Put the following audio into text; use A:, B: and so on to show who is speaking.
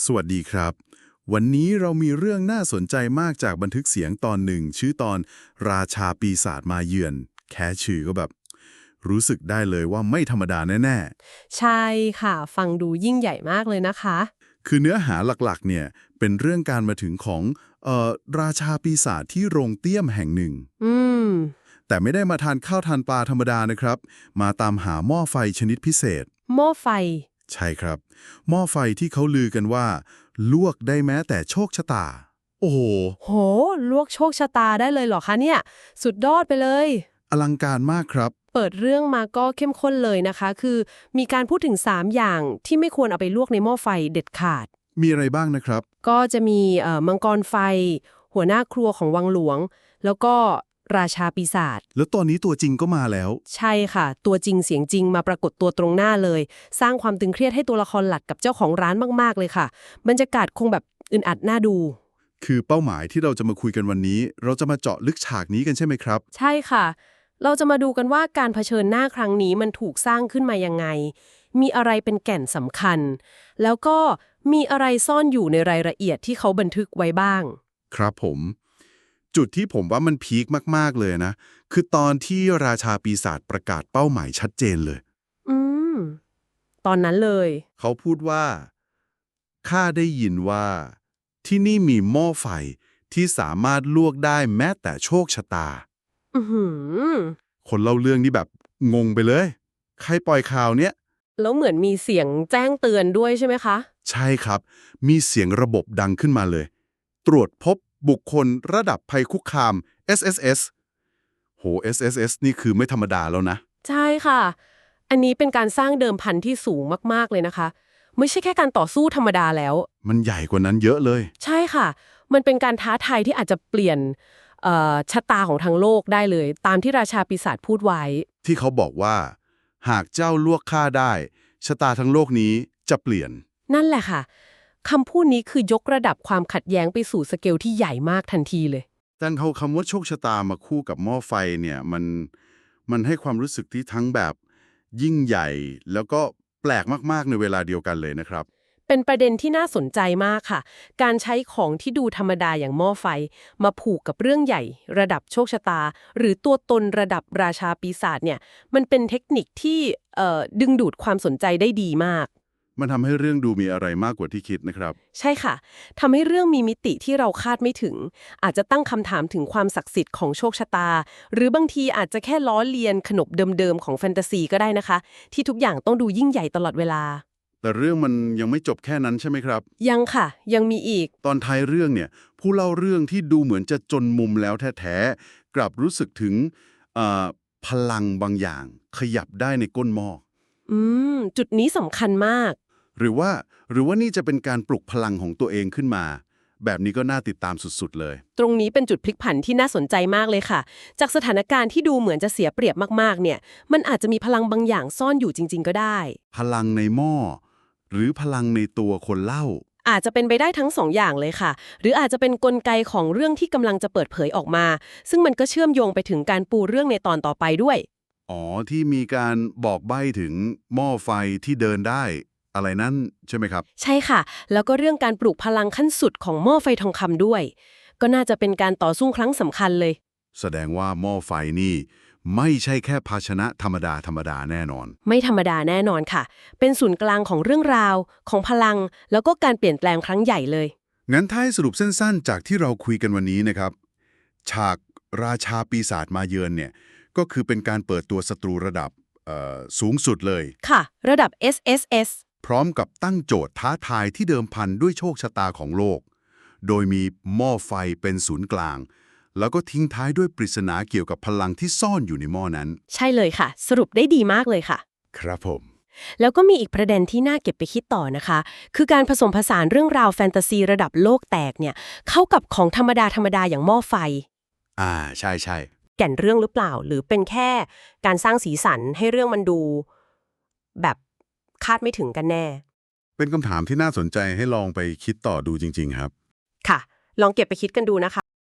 A: สวัสดีครับวันนี้เรามีเรื่องน่าสนใจมากจากบันทึกเสียงตอนหนึ่งชื่อตอนราชาปีศาจมาเยือนแค่ชื่อก็แบบรู้สึกได้เลยว่าไม่ธรรมดาแน่
B: ใช่ค่ะฟังดูยิ่งใหญ่มากเลยนะคะ
A: ๆคือเนื้อหาหลักๆเนี่ยเป็นเรื่องการมาถึงของราชาปีศาจที่โรงเตี้ยมแห่งหนึ่ง
B: อืม
A: แต่ไม่ได้มาทานข้าวทานปลาธรรมดานะครับมาตามหาหม้อไฟชนิดพิเศษ
B: หม้อไฟ
A: ใช่ครับหม้อไฟที่เขาลือกันว่าลวกได้แม้แต่โชคชะตาโอ้โห
B: โหลวกโชคชะตาได้เลยเหรอคะเนี่ยสุดยอดไปเลย
A: อลังการมากครับ
B: เปิดเรื่องมาก็เข้มข้นเลยนะคะ คือมีการพูดถึง3อย่างที่ไม่ควรเอาไปลวกในหม้อไฟเด็ดขาด
A: มีอะไรบ้างนะครับ
B: ก็จะมีมังกรไฟ หัวหน้าครัวของวังหลวง แล้วก็ราชาปีศาจ
A: แล้วตอนนี้ตัวจริงก็มาแล้ว
B: ใช่ค่ะ ตัวจริงเสียงจริงมาปรากฏตัวตรงหน้าเลย สร้างความตึงเครียดให้ตัวละครหลักกับเจ้าของร้านมากๆเลยค่ะบรรยากาศคงแบบอึดอัดน่าดู
A: คือเป้าหมายที่เราจะมาคุยกันวันนี้ เราจะมาเจาะลึกฉากนี้กันใช่ไหมครับ
B: ใช่ค่ะ เราจะมาดูกันว่าการเผชิญหน้าครั้งนี้มันถูกสร้างขึ้นมายังไง มีอะไรเป็นแก่นสำคัญ แล้วก็มีอะไรซ่อนอยู่ในรายละเอียดที่เขาบันทึกไว้บ้าง
A: ครับผม จุดที่ผมว่ามันพีคมากๆเลยนะ คือตอนที่ราชาปีศาจประกาศเป้าหมายชัดเจนเลย
B: อืม ตอนนั้นเลย
A: เขาพูดว่าข้าได้ยินว่าที่นี่มีหม้อไฟที่สามารถลวกได้แม้แต่โชคชะตา
B: อือหือ
A: คนเล่าเรื่องนี่แบบงงไปเลย ใครปล่อยข่าวเนี้ย
B: แล้วเหมือนมีเสียงแจ้งเตือนด้วยใช่ไหมคะ
A: ใช่ครับ มีเสียงระบบดังขึ้นมาเลย ตรวจพบบุคคลระดับภัยคุกคาม SSS โห SSS นี่คือไม่ธรรมดาแล้วนะ
B: ใช่ค่ะ อันนี้เป็นการสร้างเดิมพันที่สูงมากๆเลยนะคะ ไม่ใช่แค่การต่อสู้ธรรมดาแล้ว
A: มันใหญ่กว่านั้นเยอะเลย
B: ใช่ค่ะ มันเป็นการท้าทายที่อาจจะเปลี่ยนชะตาของทั้งโลกได้เลย ตามที่ราชาปีศาจพูดไว้
A: ที่เขาบอกว่า หากเจ้าลวกข้าได้ ชะตาทั้งโลกนี้จะเปลี่ยน
B: นั่นแหละค่ะ คำพูดนี้คือยกระดับความขัดแย้งไปสู่สเกลที่ใหญ่มากทันทีเลย
A: ตั้งเอาคำว่าโชคชะตามาคู่กับหม้อไฟเนี่ยมันให้ความรู้สึกที่ทั้งแบบยิ่งใหญ่ แล้วก็แปลกมากๆในเวลาเดียวกันเลยนะครับ
B: เป็นประเด็นที่น่าสนใจมากค่ะ การใช้ของที่ดูธรรมดาอย่างหม้อไฟ มาผูกกับเรื่องใหญ่ ระดับโชคชะตา หรือตัวตนระดับราชาปีศาจเนี่ย มันเป็นเทคนิคที่ดึงดูดความสนใจได้ดีมาก
A: มันทำให้เรื่องดูมีอะไรมากกว่าที่คิดนะครับ
B: ใช่ค่ะ ทำให้เรื่องมีมิติที่เราคาดไม่ถึง อาจจะตั้งคำถามถึงความศักดิ์สิทธิ์ของโชคชะตา หรือบางทีอาจจะแค่ล้อเลียนขนบเดิมๆของแฟนตาซีก็ได้นะคะ ที่ทุกอย่างต้องดูยิ่งใหญ่ตลอดเวลา
A: แต่เรื่องมันยังไม่จบแค่นั้นใช่ไหมครับ
B: ยังค่ะ ยังมีอีก
A: ตอนท้ายเรื่องเนี่ยผู้เล่าเรื่องที่ดูเหมือนจะจนมุมแล้วแท้ๆกลับรู้สึกถึงเอ่อพลังบางอย่างขยับได้ในก้นหม้อ
B: อืจุดนี้สำคัญมาก
A: หรือว่านี่จะเป็นการปลุกพลังของตัวเองขึ้นมา แบบนี้ก็น่าติดตามสุดๆเลย
B: ตรงนี้เป็นจุดพลิกผันที่น่าสนใจมากเลยค่ะ จากสถานการณ์ที่ดูเหมือนจะเสียเปรียบมากๆเนี่ย มันอาจจะมีพลังบางอย่างซ่อนอยู่จริงๆก็ได้
A: พลังในหม้อหรือพลังในตัวคนเล่า
B: อาจจะเป็นไปได้ทั้ง2 อย่างเลยค่ะ หรืออาจจะเป็นกลไกของเรื่องที่กำลังจะเปิดเผยออกมา ซึ่งมันก็เชื่อมโยงไปถึงการปูเรื่องในตอนต่อไปด้วย
A: อ๋อที่มีการบอกใบ้ถึงหม้อไฟที่เดินได้อะไรนั่นใช่ไหมครับ
B: ใช่ค่ะ แล้วก็เรื่องการปลูกพลังขั้นสุดของหม้อไฟทองคำด้วย ก็น่าจะเป็นการต่อสู้ครั้งสำคัญเลย
A: แสดงว่าหม้อไฟนี่ไม่ใช่แค่ภาชนะธรรมดาแน่นอน
B: ไม่ธรรมดาแน่นอนค่ะ เป็นศูนย์กลางของเรื่องราวของพลัง แล้วก็การเปลี่ยนแปลงครั้งใหญ่เลย
A: งั้นถ้าให้สรุปสั้นๆ จากที่เราคุยกันวันนี้นะครับ ฉากราชาปีศาจมาเยือนเนี่ยก็คือเป็นการเปิดตัวศัตรูระดับสูงสุดเลย
B: ค่ะ ระดับ SSS
A: พร้อมกับตั้งโจทย์ท้าทายที่เดิมพันด้วยโชคชะตาของโลก โดยมีหม้อไฟเป็นศูนย์กลาง แล้วก็ทิ้งท้ายด้วยปริศนาเกี่ยวกับพลังที่ซ่อนอยู่ในหม้อนั้น
B: ใช่เลยค่ะ สรุปได้ดีมากเลยค่ะ
A: ครับผม
B: แล้วก็มีอีกประเด็นที่น่าเก็บไปคิดต่อนะคะ คือการผสมผสานเรื่องราวแฟนตาซีระดับโลกแตกเนี่ยเข้ากับของธรรมดาอย่างหม้อไฟ
A: ใช่ใช่
B: แก่นเรื่องหรือเปล่า หรือเป็นแค่การสร้างสีสันให้เรื่องมันดูแบบคาดไม่ถึงกันแน่
A: เป็นคำถามที่น่าสนใจให้ลองไปคิดต่อดูจริงๆครับ
B: ค่ะ ลองเก็บไปคิดกันดูนะคะ